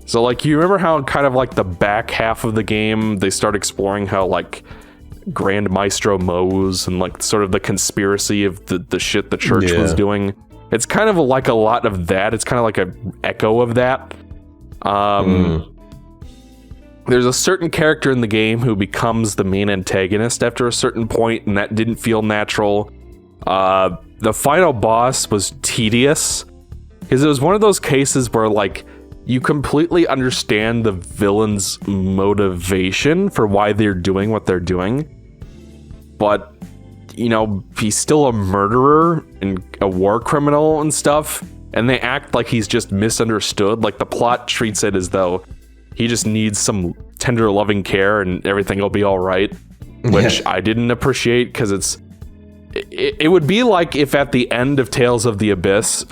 So like, you remember how kind of like the back half of the game, they start exploring how like Grand Maestro Mose and like sort of the conspiracy of the shit the church was doing. It's kind of like a lot of that. It's kind of like an echo of that. There's a certain character in the game who becomes the main antagonist after a certain point, and that didn't feel natural. The final boss was tedious, because it was one of those cases where, like, you completely understand the villain's motivation for why they're doing what they're doing, but, you know, he's still a murderer and a war criminal and stuff, and they act like he's just misunderstood. Like, the plot treats it as though he just needs some tender, loving care and everything will be all right, which I didn't appreciate, because it would be like if at the end of Tales of the Abyss,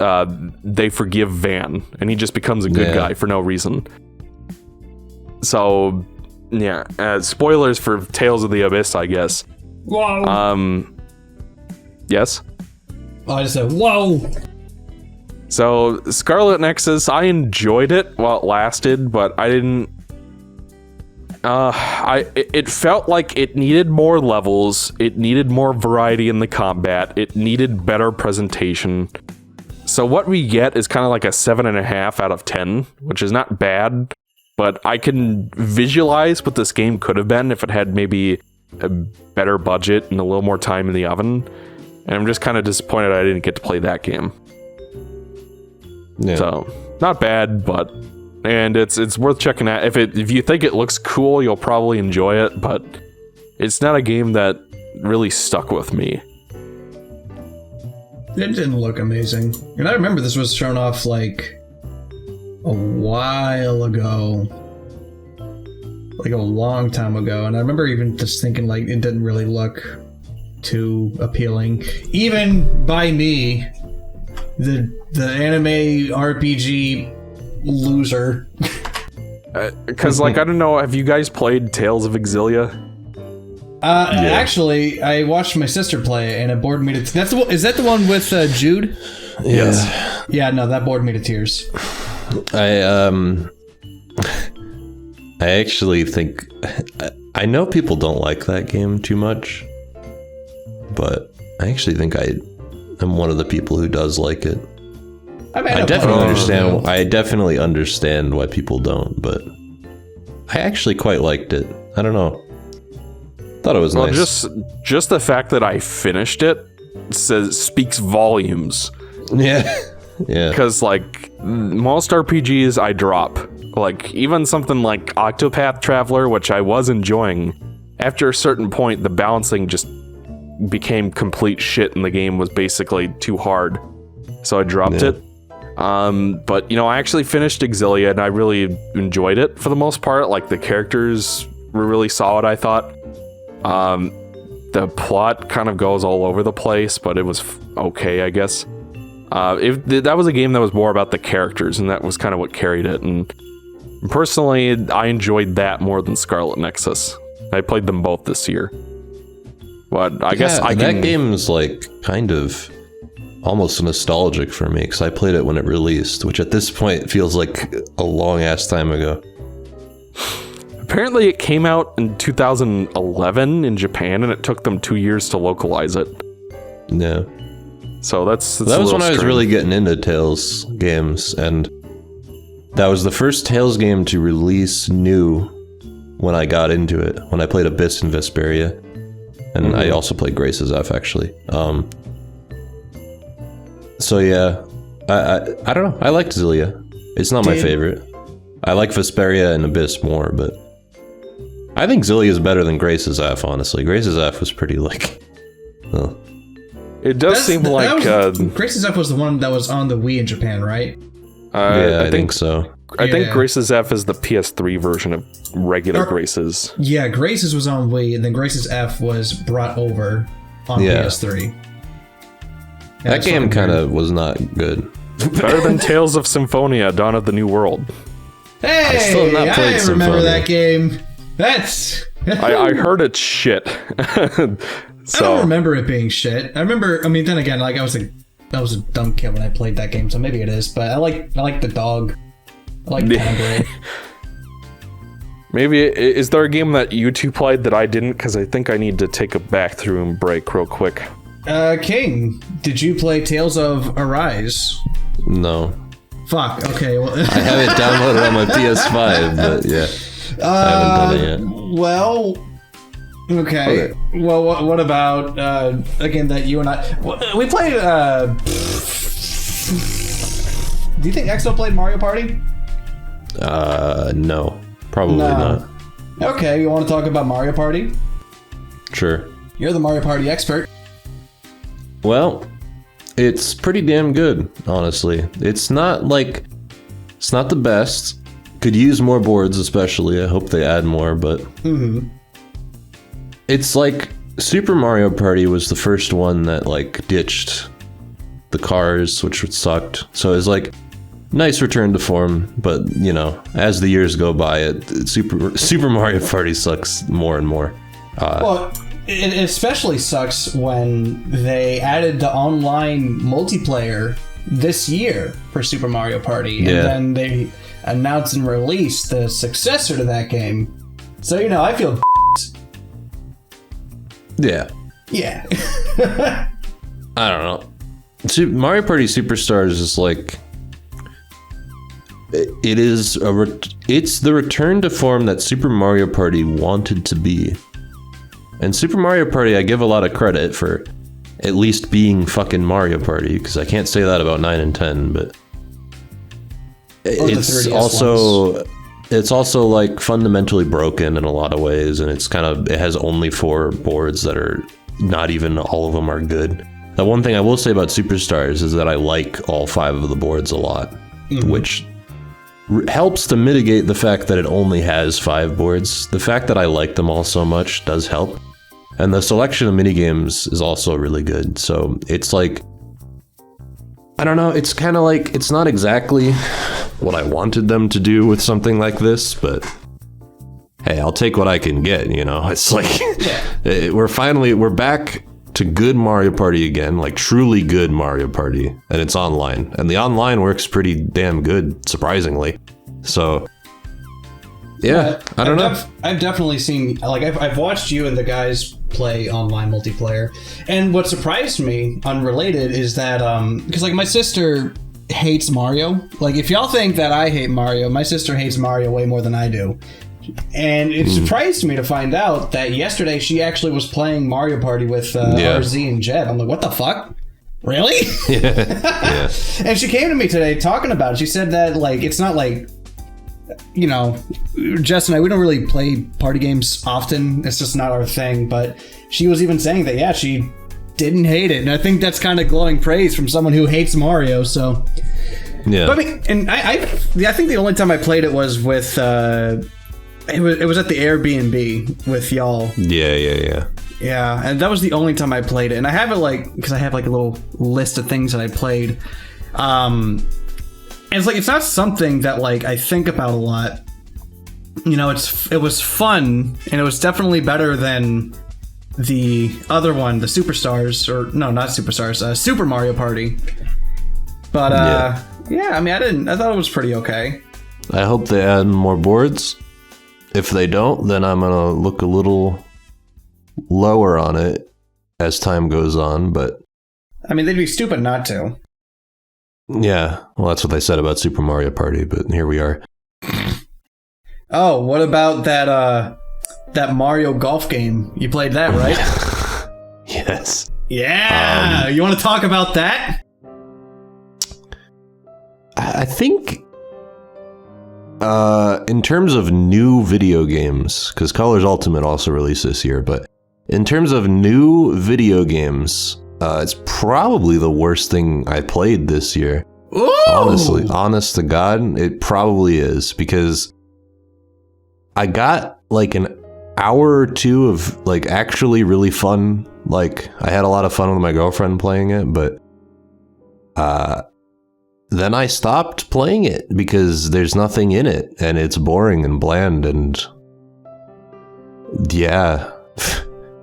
they forgive Van and he just becomes a good guy for no reason. So, yeah, spoilers for Tales of the Abyss, I guess. Whoa. Yes? I just said, whoa. So, Scarlet Nexus, I enjoyed it while it lasted, but I didn't... it felt like it needed more levels, it needed more variety in the combat, it needed better presentation. So what we get is kind of like a 7.5 out of 10, which is not bad, but I can visualize what this game could have been if it had maybe a better budget and a little more time in the oven. And I'm just kind of disappointed I didn't get to play that game. Yeah. So, not bad, but and it's worth checking out. If you think it looks cool, you'll probably enjoy it, but it's not a game that really stuck with me. It didn't look amazing. And I remember this was shown off like a while ago. Like a long time ago. And I remember even just thinking like it didn't really look too appealing. Even by me, the anime RPG loser. Because like, I don't know, have you guys played Tales of Xillia? Actually, I watched my sister play it and it bored me to is that the one with Jude? Yes. Yeah, no, that bored me to tears. I actually think I know people don't like that game too much, but I actually think I'm one of the people who does like it. I definitely understand why people don't, but I actually quite liked it. I don't know. Thought it was nice. Just the fact that I finished it speaks volumes. Yeah. Yeah. Because like most RPGs I drop. Like even something like Octopath Traveler, which I was enjoying, after a certain point the balancing just became complete shit and the game was basically too hard. So I dropped it. But you know, I actually finished Xillia and I really enjoyed it for the most part. Like the characters were really solid, I thought. The plot kind of goes all over the place, but it was okay, I guess. That was a game that was more about the characters, and that was kind of what carried it. And personally, I enjoyed that more than Scarlet Nexus. I played them both this year. But I guess that game's like kind of almost nostalgic for me, because I played it when it released, which at this point feels like a long ass time ago. Apparently it came out in 2011 in Japan, and it took them 2 years to localize it. Yeah. So that was when I was really getting into Tales games, and that was the first Tales game to release new when I got into it, when I played Abyss and Vesperia. And I also played Grace's F, actually. So yeah, I don't know. I liked Xillia. It's not my favorite. I like Vesperia and Abyss more, but I think Xillia is better than Grace's F, honestly. Grace's F was pretty, like, Oh. It does seem like Grace's F was the one that was on the Wii in Japan, right? Yeah, I think so. I think Grace's F is the PS3 version of regular Grace's. Yeah, Grace's was on Wii, and then Grace's F was brought over on PS3. Yeah, that game kind of was not good. Better than Tales of Symphonia, Dawn of the New World. Hey, I still not played remember Symphonia. that game. That's... I heard it's shit. I don't remember it being shit. I mean, then again, like I was a dumb kid when I played that game, so maybe it is. But I like the dog. I like Tangrowth. Maybe is there a game that you two played that I didn't? Because I think I need to take a bathroom break real quick. King, did you play Tales of Arise? No. Fuck. Okay. Well, I have it downloaded on my PS5, but yeah, I haven't done it yet. Well. Okay. Well, what about a game that you and I we played? Do you think Exo played Mario Party? No, probably not. Okay, you want to talk about Mario Party? Sure. You're the Mario Party expert. Well, it's pretty damn good, honestly. It's not the best. Could use more boards, especially. I hope they add more, but it's like Super Mario Party was the first one that like ditched the cars, which sucked. So it's like nice return to form, but you know, as the years go by, Super Mario Party sucks more and more. Well, it especially sucks when they added the online multiplayer this year for Super Mario Party, and then they announced and released the successor to that game. So you know, I feel. Yeah. Yeah. I don't know. Mario Party Superstars is like. It's the return to form that Super Mario Party wanted to be. And Super Mario Party, I give a lot of credit for at least being fucking Mario Party, because I can't say that about 9 and 10, but it's also like fundamentally broken in a lot of ways, and it has only 4 boards that are not even all of them are good. The one thing I will say about Superstars is that I like all 5 of the boards a lot, which helps to mitigate the fact that it only has 5 boards. The fact that I like them all so much does help. And the selection of minigames is also really good. So it's like, I don't know, it's kind of like, it's not exactly what I wanted them to do with something like this, but hey, I'll take what I can get, you know? It's like, we're back to good Mario Party again, like truly good Mario Party, and it's online. And the online works pretty damn good, surprisingly. So, yeah, I don't know. I've definitely seen, like, I've watched you and the guys play online multiplayer, and what surprised me, unrelated, is that, because, like, my sister hates Mario. Like, if y'all think that I hate Mario, my sister hates Mario way more than I do. And it surprised me to find out that yesterday she actually was playing Mario Party with RZ and Jed. I'm like, what the fuck? Really? Yeah. And she came to me today talking about it. She said that, like, it's not like, you know, Jess and I, we don't really play party games often. It's just not our thing. But she was even saying that, yeah, she didn't hate it. And I think that's kind of glowing praise from someone who hates Mario. So, yeah. But I mean, and I think the only time I played it was with, it was at the Airbnb with y'all. Yeah. Yeah, and that was the only time I played it. And I have it, like, because I have, like, a little list of things that I played. And it's like, it's not something that, like, I think about a lot. You know, it was fun, and it was definitely better than the other one, the Superstars, or no, not Superstars, Super Mario Party. But yeah, I mean, I thought it was pretty okay. I hope they add more boards. If they don't, then I'm gonna look a little lower on it as time goes on, but I mean, they'd be stupid not to. Yeah, well, that's what they said about Super Mario Party, but here we are. Oh, what about that Mario golf game? You played that, right? Yes. Yeah! You want to talk about that? I think in terms of new video games, because Colors Ultimate also released this year, but In terms of new video games, it's probably the worst thing I played this year. Ooh! Honestly, honest to God, it probably is, because I got like an hour or two of like actually really fun. Like, I had a lot of fun with my girlfriend playing it, but then I stopped playing it because there's nothing in it and it's boring and bland, and yeah.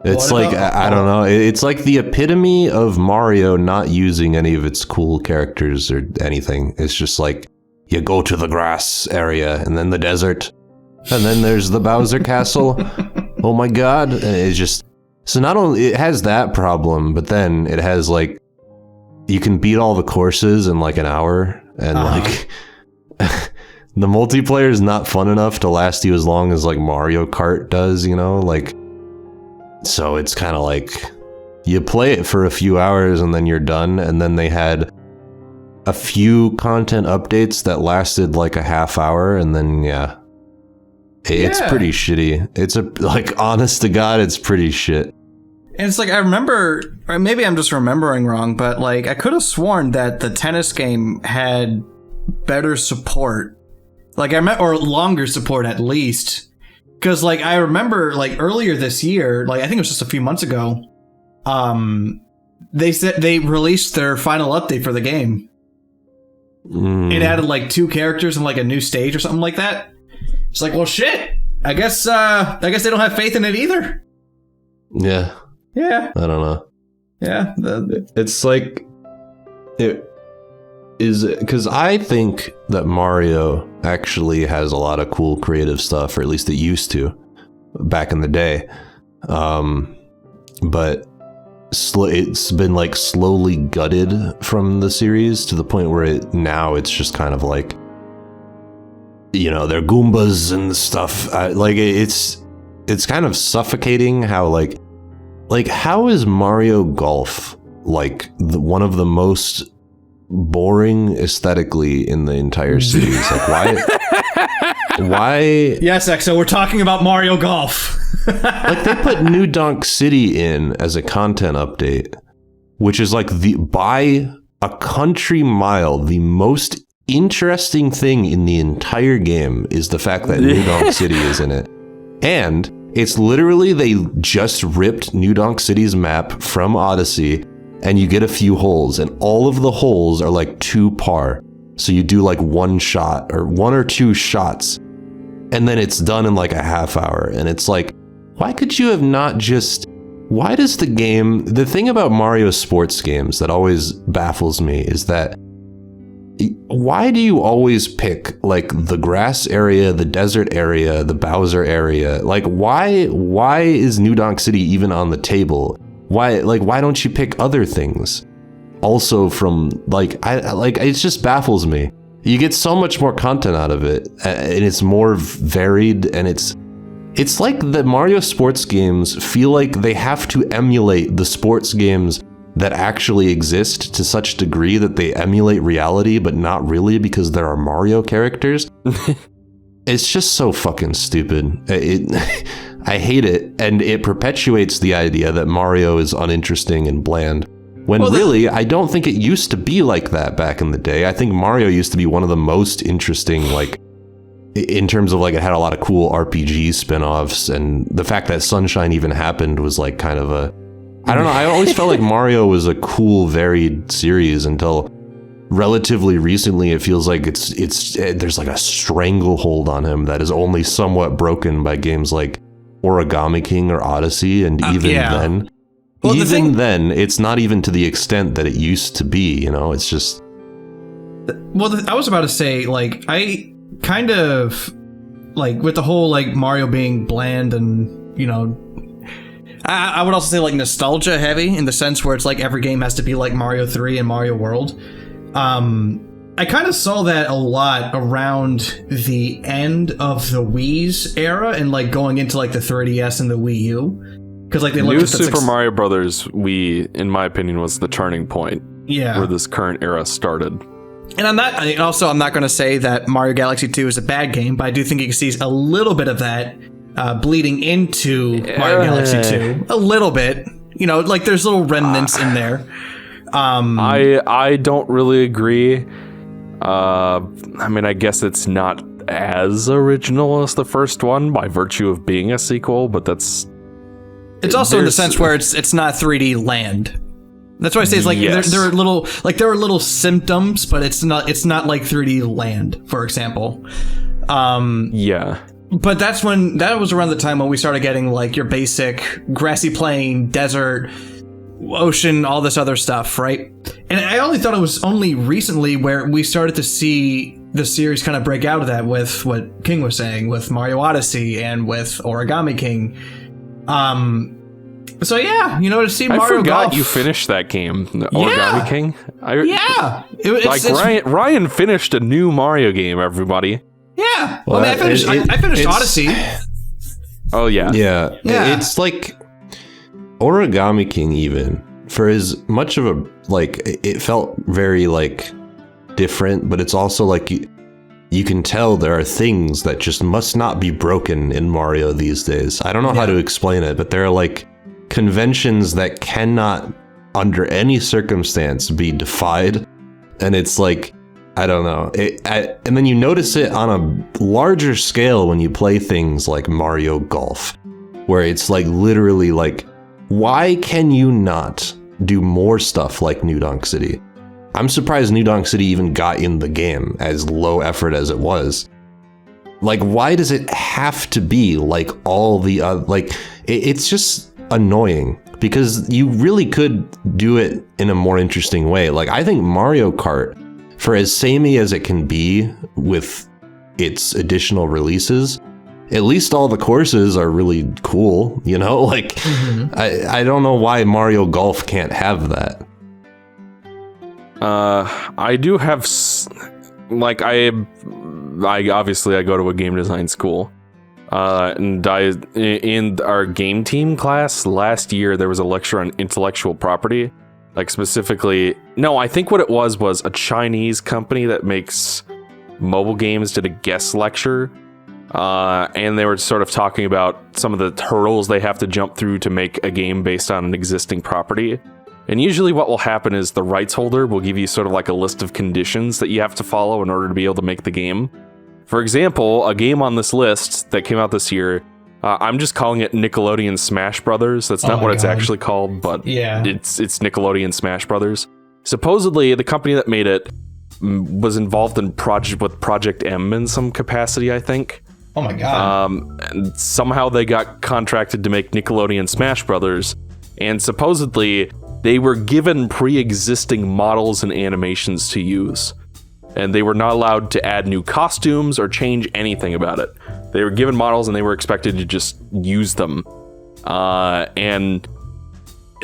It's like, I don't know. It's like the epitome of Mario not using any of its cool characters or anything. It's just like, you go to the grass area and then the desert and then there's the Bowser Castle. Oh my God. And it's just, so not only, it has that problem, but then it has like, you can beat all the courses in like an hour, and like, the multiplayer is not fun enough to last you as long as like Mario Kart does, you know, like. So it's kind of like, you play it for a few hours and then you're done. And then they had a few content updates that lasted like a half hour, and then it's pretty shitty. It's like, honest to God, it's pretty shit. And it's like, I remember, or maybe I'm just remembering wrong, but like, I could have sworn that the tennis game had better support. Like, or longer support at least. Because, like, I remember, like, earlier this year, like, I think it was just a few months ago, they said they released their final update for the game. It added, like, 2 characters and, like, a new stage or something like that. It's like, well, shit. I guess they don't have faith in it either. Yeah. Yeah. I don't know. Yeah. It's like, it is, because I think that Mario actually has a lot of cool creative stuff, or at least it used to back in the day. But it's been like slowly gutted from the series to the point where now it's just kind of like, you know, they're Goombas and stuff. Like, it's kind of suffocating how like how is Mario Golf like one of the most boring aesthetically in the entire series? Like, why? Yes, EXO, we're talking about Mario Golf. Like, they put New Donk City in as a content update, which is like by a country mile, the most interesting thing in the entire game is the fact that New Donk City is in it. And it's literally, they just ripped New Donk City's map from Odyssey, and you get a few holes, and all of the holes are like 2 par. So you do like 1 shot or 1 or 2 shots, and then it's done in like a half hour. And it's like, why could you have not just, why does the game, the thing about Mario sports games that always baffles me is that, why do you always pick like the grass area, the desert area, the Bowser area? Like, why is New Donk City even on the table? Why don't you pick other things? Also from it just baffles me. You get so much more content out of it, and it's more varied, and it's like the Mario sports games feel like they have to emulate the sports games that actually exist to such degree that they emulate reality, but not really, because there are Mario characters. It's just so fucking stupid. I hate it, and it perpetuates the idea that Mario is uninteresting and bland. When really, I don't think it used to be like that back in the day. I think Mario used to be one of the most interesting, like, in terms of like, it had a lot of cool RPG spinoffs, and the fact that Sunshine even happened was like kind of a, I don't know, I always felt like Mario was a cool, varied series until relatively recently. It feels like there's like a stranglehold on him that is only somewhat broken by games like Origami King or Odyssey, and then it's not even to the extent that it used to be, you know. It's just, well, I was about to say, like, I kind of like, with the whole like Mario being bland, and, you know, I would also say like nostalgia heavy, in the sense where it's like every game has to be like Mario 3 and Mario World. I kind of saw that a lot around the end of the Wii's era, and like going into like the 3DS and the Wii U, because like they New Super Mario Brothers Wii, in my opinion, was the turning point. Yeah, where this current era started. And I'm not going to say that Mario Galaxy 2 is a bad game, but I do think you can see a little bit of that bleeding into Mario Galaxy 2 a little bit. You know, like there's little remnants in there. I don't really agree. I mean, I guess it's not as original as the first one by virtue of being a sequel, but it's also in the sense where it's not 3D land. That's why I say it's like there are little symptoms, but it's not like 3D land, for example. Yeah. But that was around the time when we started getting like your basic grassy plain, desert, ocean, all this other stuff, right? And I only thought it was only recently where we started to see the series kind of break out of that with what King was saying, with Mario Odyssey and with Origami King. So yeah, you know, to see Mario I forgot Golf. you finished that game, Origami King. Ryan finished a new Mario game, everybody. Yeah. Well, I finished Odyssey. Oh yeah. Yeah. It's like Origami King, even for as much of a like, it felt very like different, but it's also like you can tell there are things that just must not be broken in Mario these days. I don't know how to explain it, but there are like conventions that cannot under any circumstance be defied, and it's like, I don't know. And then you notice it on a larger scale when you play things like Mario Golf, where it's like literally like, why can you not do more stuff like New Donk City? I'm surprised New Donk City even got in the game, as low effort as it was. Like, why does it have to be like all the other, like, it's just annoying, because you really could do it in a more interesting way. Like, I think Mario Kart, for as samey as it can be with its additional releases, at least all the courses are really cool, you know? Like, I don't know why Mario Golf can't have that. I do have, like, I obviously I go to a game design school, and in our game team class last year, there was a lecture on intellectual property, like specifically, no, I think what it was a Chinese company that makes mobile games did a guest lecture, and they were sort of talking about some of the hurdles they have to jump through to make a game based on an existing property. And usually what will happen is the rights holder will give you sort of like a list of conditions that you have to follow in order to be able to make the game. For example, a game on this list that came out this year, I'm just calling it Nickelodeon Smash Brothers. That's not what it's actually called, but it's Nickelodeon Smash Brothers. Supposedly, the company that made it was involved in Project M in some capacity, I think. Oh my god. And somehow they got contracted to make Nickelodeon Smash Brothers, and supposedly they were given pre-existing models and animations to use, and they were not allowed to add new costumes or change anything about it. They were given models and they were expected to just use them. And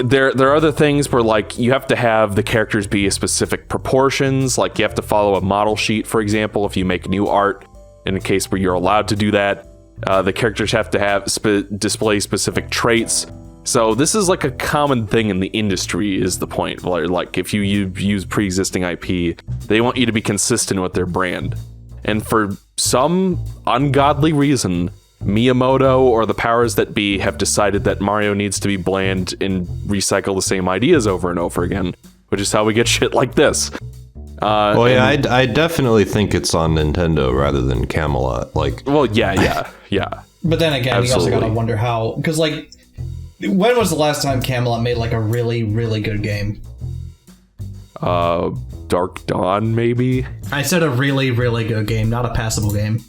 there are other things where, like, you have to have the characters be a specific proportions, like you have to follow a model sheet, for example, if you make new art, in a case where you're allowed to do that. The characters have to have display specific traits. So this is like a common thing in the industry, is the point. Like, if you use pre-existing IP, they want you to be consistent with their brand. And for some ungodly reason, Miyamoto or the powers that be have decided that Mario needs to be bland and recycle the same ideas over and over again, which is how we get shit like this. I definitely think it's on Nintendo rather than Camelot. Like, well, yeah. But then again, Absolutely. you also gotta wonder how, because like, when was the last time Camelot made like a really, really good game? Dark Dawn, maybe? I said a really, really good game, not a passable game.